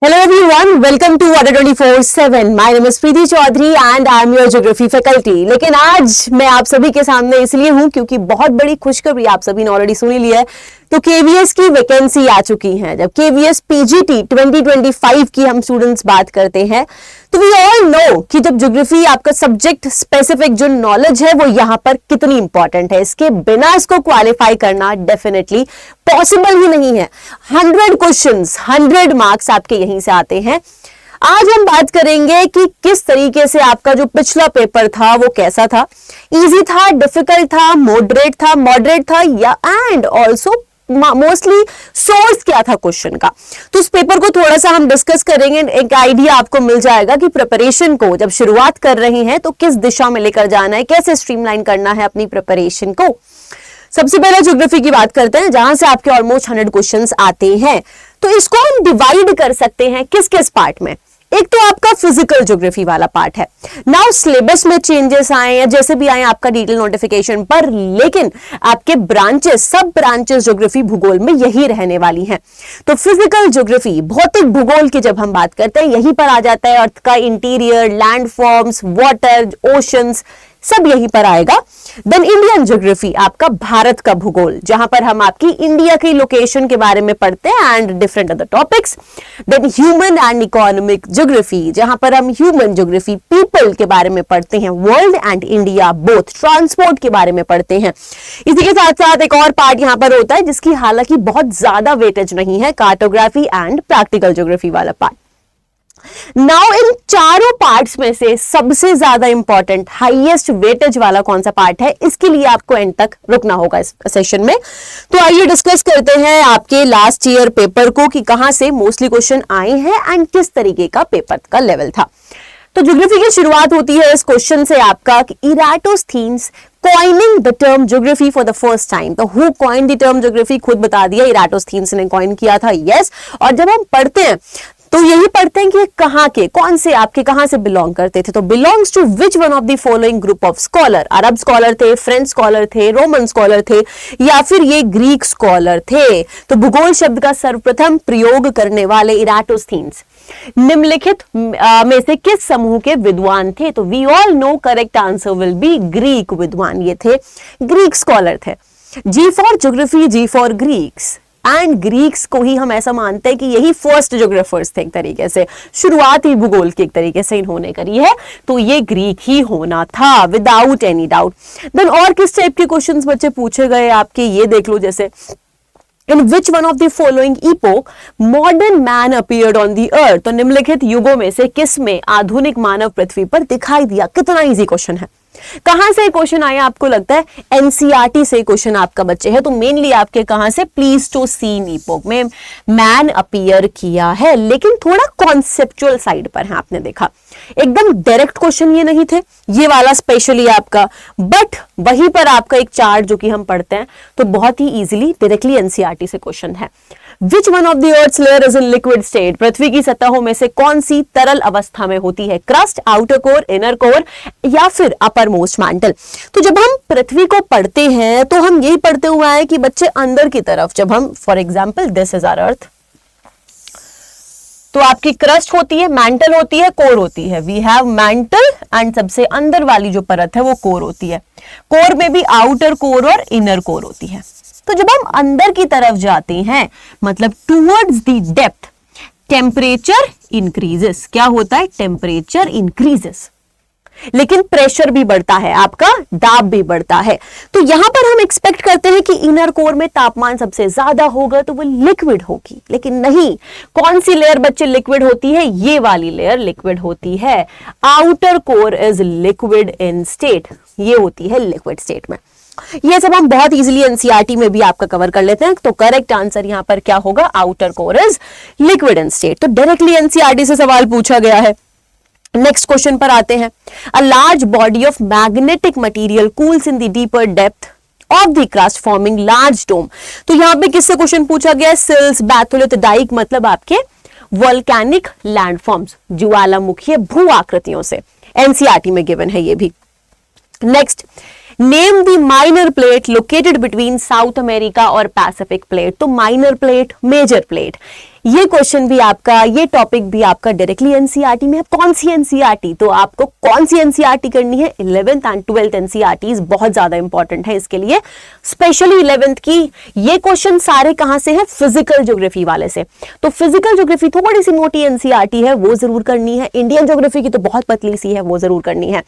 Hello everyone, welcome to Water 24/7. My name is Preeti Chaudhary and I am your geography faculty. लेकिन आज मैं आप सभी के सामने इसलिए हूँ क्योंकि बहुत बड़ी खुशखबरी आप सभी ने ऑलरेडी सुनी ली है। तो केवीएस की वैकेंसी आ चुकी है। जब केवीएस पीजीटी 2025 की हम स्टूडेंट्स बात करते हैं तो वी ऑल नो कि जब ज्योग्राफी आपका सब्जेक्ट स्पेसिफिक जो नॉलेज है वो यहाँ पर कितनी इंपॉर्टेंट है। इसके बिना इसको क्वालिफाई करना डेफिनेटली पॉसिबल ही नहीं है। 100 क्वेश्चंस 100 मार्क्स आपके यहीं से आते हैं। आज हम बात करेंगे कि किस तरीके से आपका जो पिछला पेपर था वो कैसा था, इजी था, डिफिकल्ट था, मॉडरेट था या एंड ऑल्सो मोस्टली सोर्स क्या था क्वेश्चन का। तो उस पेपर को थोड़ा सा हम डिस्कस करेंगे। एक आइडिया आपको मिल जाएगा कि प्रिपरेशन को जब शुरुआत कर रहे हैं तो किस दिशा में लेकर जाना है, कैसे स्ट्रीमलाइन करना है अपनी प्रिपरेशन को। सबसे पहले ज्योग्राफी की बात करते हैं जहां से आपके ऑलमोस्ट 100 क्वेश्चंस आते हैं। तो इसको हम डिवाइड कर सकते हैं किस किस पार्ट में। एक तो आपका फिजिकल ज्योग्राफी वाला पार्ट है। नाउ सिलेबस में चेंजेस आए या जैसे भी आए आपका डिटेल नोटिफिकेशन पर, लेकिन आपके ब्रांचेस सब ब्रांचेस ज्योग्राफी भूगोल में यही रहने वाली हैं। तो फिजिकल ज्योग्राफी भौतिक भूगोल की जब हम बात करते हैं यहीं पर आ जाता है। अर्थ का interior, land forms, water, oceans सब यहीं पर आएगा। देन इंडियन ज्योग्राफी आपका भारत का भूगोल जहां पर हम आपकी इंडिया की लोकेशन के बारे में पढ़ते हैं and different other topics. Then human and economic geography जहां पर हम ह्यूमन ज्योग्राफी पीपल के बारे में पढ़ते हैं, world and India both, transport के बारे में पढ़ते हैं। इसी के साथ साथ एक और पार्ट यहां पर होता है जिसकी हालांकि बहुत ज्यादा वेटेज नहीं है, कार्टोग्राफी एंड प्रैक्टिकल ज्योग्राफी वाला पार्ट। नाउ इन चारों पार्ट्स में से सबसे ज्यादा इंपॉर्टेंट हाईएस्ट वेटेज वाला कौन सा पार्ट है, इसके लिए आपको एंड तक रुकना होगा इस सेशन में। तो आइए डिस्कस करते हैं आपके लास्ट ईयर पेपर को कि कहां से मोस्टली क्वेश्चन आए हैं एंड किस तरीके का पेपर का लेवल था। तो ज्योग्राफी की शुरुआत होती है इस क्वेश्चन से आपका कि Eratosthenes coining the term geography for the first time. तो who coin the term geography, खुद बता दिया, इराटोस्थीन्स ने कॉइन किया था। यस, और जब हम पढ़ते हैं तो यही पढ़ते हैं कि कहां के, कौन से आपके कहां से बिलोंग करते थे। तो belongs to which one of the following group of scholar. Arab scholar थे, फ्रेंच स्कॉलर थे, रोमन स्कॉलर थे या फिर ये ग्रीक स्कॉलर थे। तो भूगोल शब्द का सर्वप्रथम प्रयोग करने वाले इराटोस्थीन्स निम्नलिखित में से किस समूह के विद्वान थे। तो we all know correct answer will be Greek विद्वान, ये थे ग्रीक स्कॉलर थे। G for geography, G for Greeks and Greeks को ही हम ऐसा मानते हैं कि यही फर्स्ट ज्योग्राफर्स थे, एक तरीके से शुरुआत ही भूगोल की एक तरीके से इन्होंने करी है। तो ये ग्रीक ही होना था विदाउट एनी डाउट। देन और किस टाइप के क्वेश्चंस बच्चे पूछे गए आपके, ये देख लो। जैसे in which one of the following epoch modern man appeared on the earth. तो निम्नलिखित युगों में से किस में आधुनिक मानव पृथ्वी पर दिखाई दिया। कितना इजी क्वेश्चन है। कहां से क्वेश्चन आया आपको लगता है? एनसीईआरटी से क्वेश्चन आपका बच्चे है। तो मेनली आपके कहां से, प्लीस्टोसीन इपोक में मैन अपीयर किया है, लेकिन थोड़ा कॉन्सेप्चुअल साइड पर है। आपने देखा एकदम डायरेक्ट क्वेश्चन ये नहीं थे, ये वाला स्पेशली आपका, बट वहीं पर आपका एक चार्ट जो कि हम पढ़ते हैं तो बहुत ही इजीली डायरेक्टली एनसीईआरटी से क्वेश्चन है। Which one of the earth's layer is in liquid state. पृथ्वी की सतहों में से कौन सी तरल अवस्था में होती है। Crust, outer core, inner core या फिर अपर मोस्ट मैंटल। तो जब हम पृथ्वी को पढ़ते हैं तो हम यही पढ़ते हुए आए कि बच्चे अंदर की तरफ, जब हम for example this is our earth, तो आपकी क्रस्ट होती है, मैंटल होती है, कोर होती है। वी हैव मैंटल एंड सबसे अंदर वाली जो परत है वो कोर होती है। कोर में भी आउटर कोर और इनर कोर होती है। तो जब हम अंदर की तरफ जाते हैं मतलब towards the depth, temperature increases. क्या होता है? टेम्परेचर इंक्रीजेस, लेकिन प्रेशर भी बढ़ता है, आपका दाब भी बढ़ता है। तो यहां पर हम एक्सपेक्ट करते हैं कि इनर कोर में तापमान सबसे ज्यादा होगा तो वो लिक्विड होगी, लेकिन नहीं। कौन सी लेयर बच्चे लिक्विड होती है? ये वाली लेयर लिक्विड होती है। Outer core is liquid in state, ये होती है लिक्विड स्टेट में। ये सब हम बहुत इजीली एनसीईआरटी में भी आपका कवर कर लेते हैं। तो करेक्ट आंसर यहां पर क्या होगा? Outer core is liquid in state. तो डायरेक्टली एनसीईआरटी से सवाल पूछा गया है। नेक्स्ट क्वेश्चन पर आते हैं। A large body of magnetic material cools in the deeper depth of the crust forming large dome. तो यहां पे किससे क्वेश्चन पूछा गया? सिल्स, बैथोलिथ, डाइक, मतलब आपके वोल्केनिक लैंडफॉर्म्स, ज्वालामुखीय भू आकृतियों से। एनसीईआरटी में गिवन है ये भी। Next, name the minor plate located between south America और पैसिफिक प्लेट। तो माइनर प्लेट, मेजर प्लेट, ये क्वेश्चन भी आपका, ये टॉपिक भी आपका डायरेक्टली एनसीईआरटी में है। कौन सी एनसीईआरटी? तो आपको कौन सी एनसीईआरटी करनी है? 11th एंड 12th एनसीईआरटीज बहुत ज्यादा इंपॉर्टेंट है इसके लिए, स्पेशली 11th की। ये क्वेश्चन सारे कहां से है? फिजिकल ज्योग्राफी वाले से। तो फिजिकल ज्योग्राफी थोड़ी सी मोटी एनसीईआरटी है, वो जरूर करनी है। इंडियन ज्योग्राफी की तो बहुत पतली सी है, वो जरूर करनी है।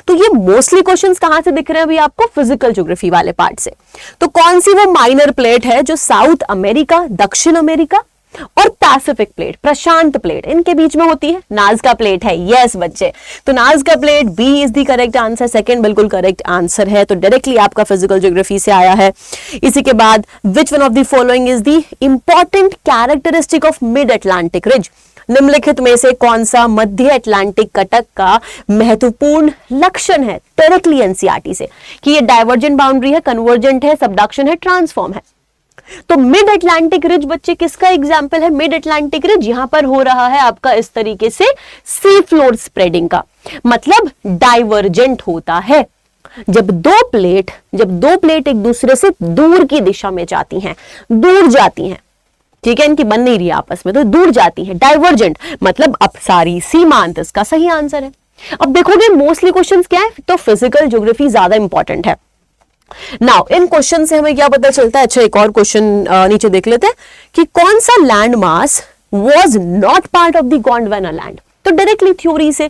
तो ये मोस्टली क्वेश्चन कहां से दिख रहे हैं अभी आपको? फिजिकल ज्योग्राफी वाले पार्ट से। तो कौन सी वो माइनर प्लेट है जो साउथ अमेरिका, दक्षिण अमेरिका और पैसिफिक प्लेट, प्रशांत प्लेट, इनके बीच में होती है? नाज़का प्लेट है। यस बच्चे, तो Nazca plate B is the correct answer. Second बिल्कुल करेक्ट आंसर है। तो डायरेक्टली आपका फिजिकल ज्योग्राफी से आया है। इसी के बाद विच one of the following is the important characteristic of mid Atlantic ridge? निम्नलिखित में से कौन सा मध्य अटलांटिक कटक का महत्वपूर्ण लक्षण है? डायरेक्टली एनसीईआरटी से, कि ये डाइवर्जेंट बाउंड्री है, कन्वर्जेंट है, सबडक्शन है, ट्रांसफॉर्म है। तो मिड अटलांटिक रिज बच्चे किसका एग्जाम्पल है? मिड अटलांटिक रिज यहां पर हो रहा है आपका इस तरीके से सी फ्लोर स्प्रेडिंग का, मतलब डाइवर्जेंट होता है। जब दो प्लेट एक दूसरे से दूर की दिशा में जाती हैं, दूर जाती हैं, ठीक है, इनकी बन नहीं रही आपस में, तो दूर जाती है। डाइवर्जेंट मतलब अपसारी, सीमांत इसका सही आंसर है। अब देखोगे मोस्टली क्वेश्चंस क्या है, तो फिजिकल ज्योग्राफी ज्यादा इंपॉर्टेंट है। नाउ इन क्वेश्चन से हमें क्या पता चलता है? अच्छा, एक और क्वेश्चन नीचे देख लेते हैं कि कौन सा land mass was not part of the Gondwana land? तो डायरेक्टली थ्योरी से,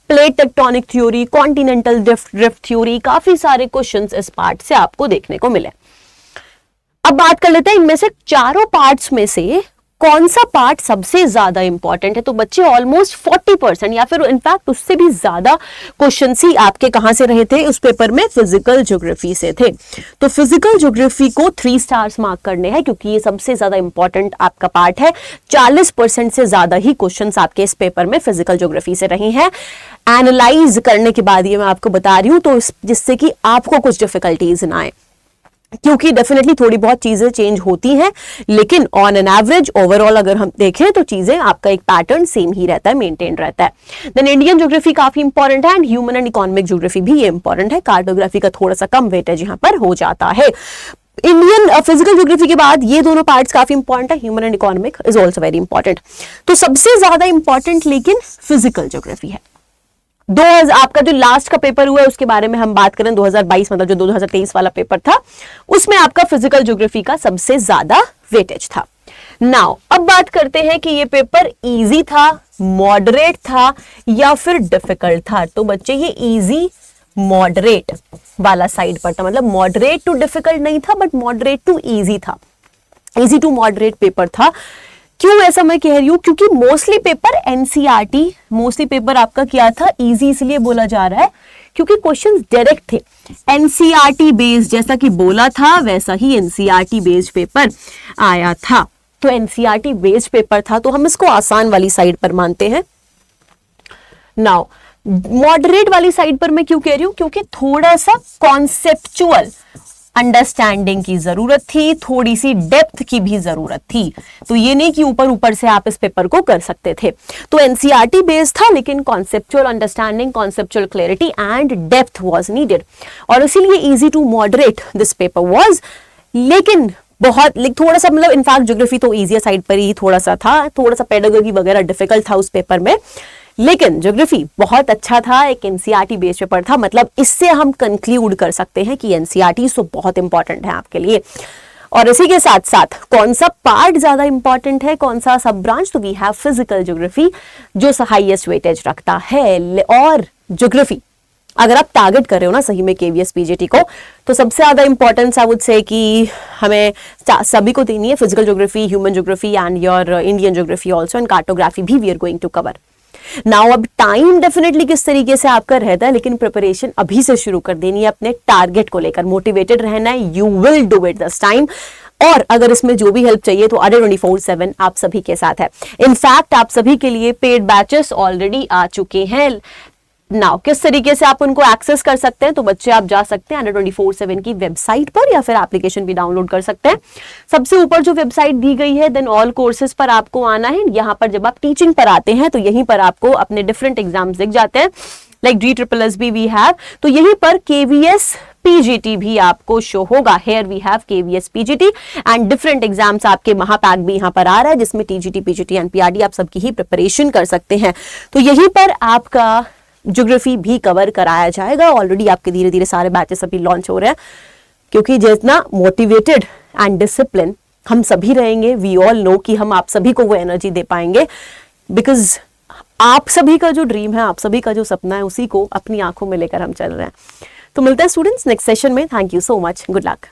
plate tectonic theory, continental drift theory, काफी सारे क्वेश्चंस इस पार्ट से आपको देखने को मिले। अब बात कर लेते हैं इनमें से चारों पार्ट्स में से कौन सा पार्ट सबसे ज्यादा इंपॉर्टेंट है। तो बच्चे ऑलमोस्ट 40% या फिर इनफैक्ट उससे भी ज्यादा क्वेश्चंस ही आपके कहां से रहे थे उस पेपर में? फिजिकल ज्योग्राफी से थे। तो फिजिकल ज्योग्राफी को 3 स्टार्स मार्क करने हैं, क्योंकि ये सबसे ज्यादा इंपॉर्टेंट आपका पार्ट है। 40% से ज्यादा ही क्वेश्चंस आपके इस पेपर में फिजिकल ज्योग्राफी से रहे हैं। एनालाइज करने के बाद ये मैं आपको बता रही हूं, तो जिससे कि आपको कुछ डिफिकल्टीज ना आए, क्योंकि डेफिनेटली थोड़ी बहुत चीजें चेंज होती हैं, लेकिन ऑन एन एवरेज ओवरऑल अगर हम देखें तो चीजें आपका एक पैटर्न सेम ही रहता है, मेंटेन रहता है। देन इंडियन ज्योग्राफी काफी इंपॉर्टेंट है and human and economic geography भी ये इंपॉर्टेंट है। कार्टोग्राफी का थोड़ा सा कम वेटेज यहां पर हो जाता है। इंडियन फिजिकल ज्योग्राफी के बाद ये दोनों पार्ट्स काफी इंपॉर्टेंट है, human and economic is also very important. तो सबसे ज्यादा इंपॉर्टेंट लेकिन फिजिकल ज्योग्राफी है। आपका जो लास्ट का पेपर हुआ है उसके बारे में हम बात करें, 2022 मतलब जो 2023 वाला पेपर था, उसमें आपका फिजिकल ज्योग्राफी का सबसे ज्यादा वेटेज था। नाउ अब बात करते हैं कि ये पेपर इजी था, मॉडरेट था या फिर डिफिकल्ट था। तो बच्चे ये इजी मॉडरेट वाला साइड पर था, मतलब मॉडरेट टू डिफिकल्ट नहीं था, बट मॉडरेट टू इजी था, इजी टू मॉडरेट पेपर था। क्यों ऐसा मैं कह रही हूं? क्योंकि mostly paper NCERT, mostly paper आपका क्या था? इजी इसलिए बोला जा रहा है क्योंकि क्वेश्चंस डायरेक्ट थे, एनसीईआरटी बेस्ड, जैसा कि बोला था वैसा ही एनसीईआरटी बेस्ड पेपर आया था। तो एनसीईआरटी बेस्ड पेपर था, तो हम इसको आसान वाली साइड पर मानते हैं। नाउ मॉडरेट वाली साइड पर मैं क्यों कह रही हूं? क्योंकि थोड़ा सा कॉन्सेप्चुअल अंडरस्टैंडिंग की जरूरत थी, थोड़ी सी डेप्थ की भी जरूरत थी। तो ये नहीं कि ऊपर ऊपर से आप इस पेपर को कर सकते थे। तो एनसीईआरटी बेस्ड था, लेकिन conceptual understanding, conceptual clarity and depth was needed, और इसीलिए easy to moderate this paper was. लेकिन थोड़ा सा मतलब इनफैक्ट ज्योग्राफी तो इजी साइड पर ही थोड़ा सा था, थोड़ा सा पेडागोगी वगैरह डिफिकल्ट था उस पेपर में, लेकिन ज्योग्राफी बहुत अच्छा था, एक एनसीईआरटी बेस्ड पेपर था। मतलब इससे हम कंक्लूड कर सकते हैं कि एनसीईआरटी तो बहुत इंपॉर्टेंट है आपके लिए। और इसी के साथ साथ कौन सा पार्ट ज्यादा इंपॉर्टेंट है, कौन सा सब ब्रांच? तो वी हैव फिजिकल ज्योग्राफी जो हाईएस्ट वेटेज रखता है। और ज्योग्राफी अगर आप टारगेट कर रहे हो ना सही में केवीएस पीजीटी को, तो सबसे ज्यादा इंपॉर्टेंस आई वुड से कि हमें सभी को देनी है, physical geography, human geography and your Indian geography also, and cartography भी we are going to cover. Now अब टाइम डेफिनेटली किस तरीके से आपका रहता है, लेकिन प्रिपरेशन अभी से शुरू कर देनी है, अपने टारगेट को लेकर मोटिवेटेड रहना है। You will do it this time. और अगर इसमें जो भी हेल्प चाहिए तो अडे 24/7 आप सभी के साथ है। इनफैक्ट आप सभी के लिए पेड बैचेस ऑलरेडी आ चुके हैं। नाउ किस तरीके से आप उनको एक्सेस कर सकते हैं? तो बच्चे आप जा सकते हैं अडे 24/7 की वेबसाइट पर, या फिर एप्लीकेशन भी डाउनलोड कर सकते हैं। सबसे ऊपर जो वेबसाइट दी गई है, देन ऑल कोर्सेज पर आपको आना है। यहाँ पर जब आप टीचिंग पर आते हैं तो यहीं पर आपको अपने डिफरेंट एग्जाम्स दिख जाते हैं, लाइक DSSS भी वी हैव। तो यहीं पर KVS पीजीटी भी आपको शो होगा। Here we have KVS PGT and different exams आपके महापैक भी यहाँ पर आ रहा है, जिसमें टीजीटी पीजीटी एनपीआरटी आप सबकी ही प्रिपरेशन कर सकते हैं। तो यहीं पर आपका ज्योग्राफी भी कवर कराया जाएगा। ऑलरेडी आपके धीरे धीरे सारे बैचेस अभी लॉन्च हो रहे हैं, क्योंकि जितना मोटिवेटेड एंड डिसिप्लिन हम सभी रहेंगे, वी ऑल नो कि हम आप सभी को वो एनर्जी दे पाएंगे, बिकॉज आप सभी का जो ड्रीम है, आप सभी का जो सपना है, उसी को अपनी आंखों में लेकर हम चल रहे हैं। तो मिलते हैं स्टूडेंट्स नेक्स्ट सेशन में। Thank you so much, good luck.